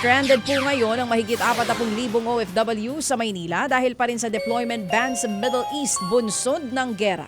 Stranded po ngayon ang mahigit 40,000 OFW sa Maynila dahil pa rin sa deployment ban sa Middle East bunsod ng gera.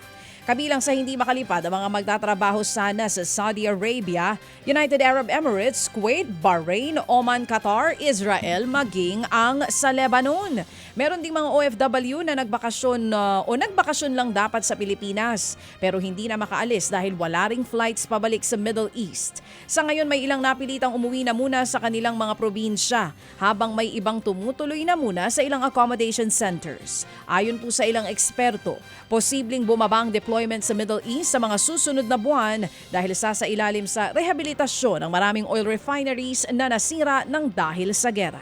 Kabilang sa hindi makalipad ang mga magtatrabaho sana sa Saudi Arabia, United Arab Emirates, Kuwait, Bahrain, Oman, Qatar, Israel, maging ang sa Lebanon. Meron ding mga OFW na nagbakasyon lang dapat sa Pilipinas pero hindi na makaalis dahil wala ring flights pabalik sa Middle East. Sa ngayon may ilang napilitang umuwi na muna sa kanilang mga probinsya habang may ibang tumutuloy na muna sa ilang accommodation centers. Ayon po sa ilang eksperto, posibleng bumaba ang deployment sa Middle East sa mga susunod na buwan dahil sasailalim sa rehabilitasyon ng maraming oil refineries na nasira ng dahil sa gera.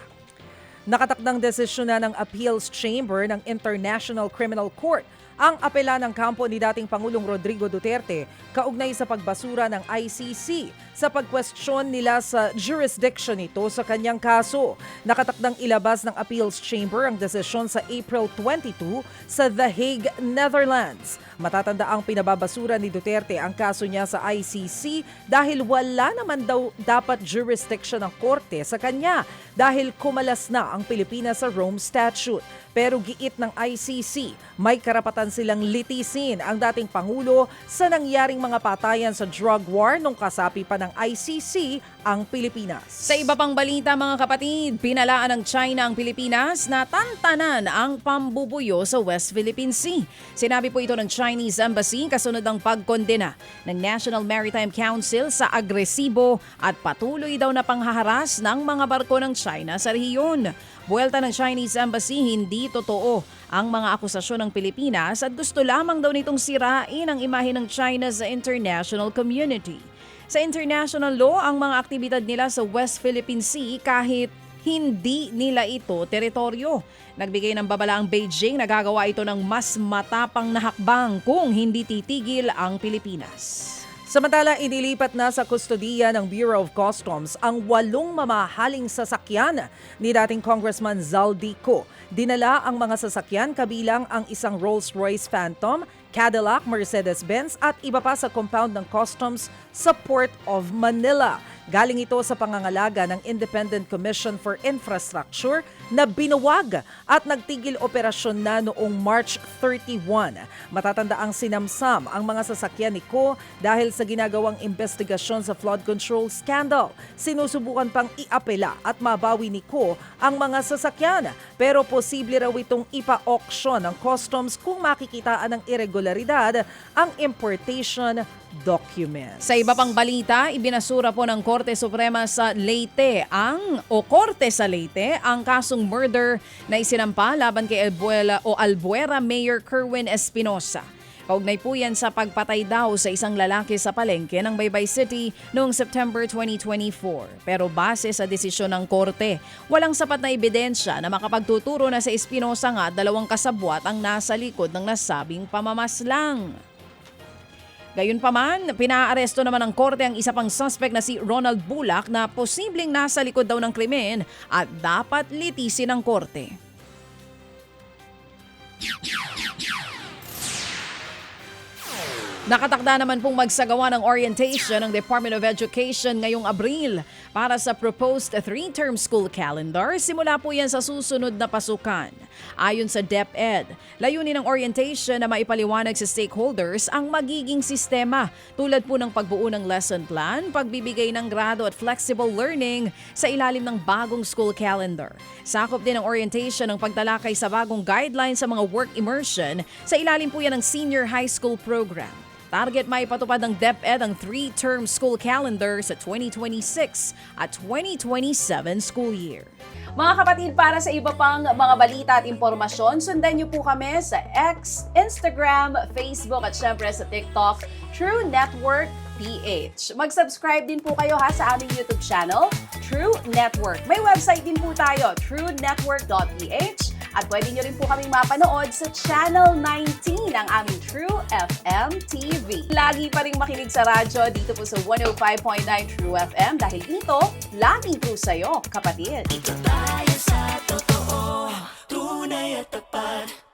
Nakatakdang desisyon na ng Appeals Chamber ng International Criminal Court ang apela ng kampo ni dating Pangulong Rodrigo Duterte kaugnay sa pagbasura ng ICC sa pagkwestiyon nila sa jurisdiction nito sa kanyang kaso. Nakatakdang ilabas ng Appeals Chamber ang desisyon sa April 22 sa The Hague, Netherlands. Matatanda ang pinababasura ni Duterte ang kaso niya sa ICC dahil wala naman daw dapat jurisdiction ng korte sa kanya dahil kumalas na ang Pilipinas sa Rome Statute. Pero giit ng ICC, may karapatan silang litisin ang dating Pangulo sa nangyaring mga patayan sa drug war nung kasapi pa ng ICC ang Pilipinas. Sa iba pang balita mga kapatid, pinalaan ng China ang Pilipinas na tantanan ang pambubuyo sa West Philippine Sea. Sinabi po ito ng Chinese Embassy kasunod ng pagkondena ng National Maritime Council sa agresibo at patuloy daw na panghaharas ng mga barko ng China sa rehiyon. Buwelta ng Chinese Embassy, hindi totoo ang mga akusasyon ng Pilipinas at gusto lamang daw nitong sirain ang imahe ng China sa international community. Sa international law, ang mga aktibidad nila sa West Philippine Sea kahit hindi nila ito teritoryo. Nagbigay ng babala ang Beijing na gagawa ito ng mas matapang na hakbang kung hindi titigil ang Pilipinas. Samantala, inilipat na sa kustodiya ng Bureau of Customs ang 8 mamahaling sasakyan ni dating Congressman Zaldico. Dinala ang mga sasakyan kabilang ang isang Rolls-Royce Phantom, Cadillac, Mercedes-Benz at iba pa sa compound ng Customs sa Port of Manila. Galing ito sa pangangalaga ng Independent Commission for Infrastructure na binuwag at nagtigil operasyon na noong March 31. Matatanda ang sinamsam ang mga sasakyan ni Ko dahil sa ginagawang investigasyon sa flood control scandal. Sinusubukan pang iapela at mabawi ni Ko ang mga sasakyan pero posible raw itong ipa-auction ng customs kung makikitaan ng irregularidad ang importation documents. Sa iba pang balita, ibinasura po ng Korte Suprema sa Leyte Korte sa Leyte ang kasong murder na isinampa laban kay Albuera Mayor Kerwin Espinosa. Kaugnay po yan sa pagpatay daw sa isang lalaki sa palengke ng Baybay City noong September 2024. Pero base sa desisyon ng korte, walang sapat na ebidensya na makapagtuturo na sa Espinosa nga 2 kasabwat ang nasa likod ng nasabing pamamaslang. Gayunpaman, pinaaresto naman ng korte ang isa pang suspect na si Ronald Bulak na posibleng nasa likod daw ng krimen at dapat litisin ng korte. Nakatakda naman pong magsagawa ng orientation ng Department of Education ngayong Abril para sa proposed 3-term school calendar. Simula po yan sa susunod na pasukan. Ayon sa DepEd, layunin ng orientation na maipaliwanag sa stakeholders ang magiging sistema tulad po ng pagbuo ng lesson plan, pagbibigay ng grado at flexible learning sa ilalim ng bagong school calendar. Sakop din ng orientation ng pagtalakay sa bagong guidelines sa mga work immersion sa ilalim po yan ng senior high school program. Target maipatupad ng DepEd ang 3-term school calendar sa 2026 at 2027 school year. Mga kapatid, para sa iba pang mga balita at impormasyon, sundan niyo po kami sa X, Instagram, Facebook at syempre sa TikTok, True Network PH. Mag-subscribe din po kayo sa aming YouTube channel, True Network. May website din po tayo, truenetwork.ph. At pwede nyo rin po kaming mapanood sa Channel 19 ng aming True FM TV. Lagi pa rin makinig sa radyo dito po sa 105.9 True FM dahil dito, laging true sa'yo, kapatid. Dito tayo sa totoo, tunay at tapat.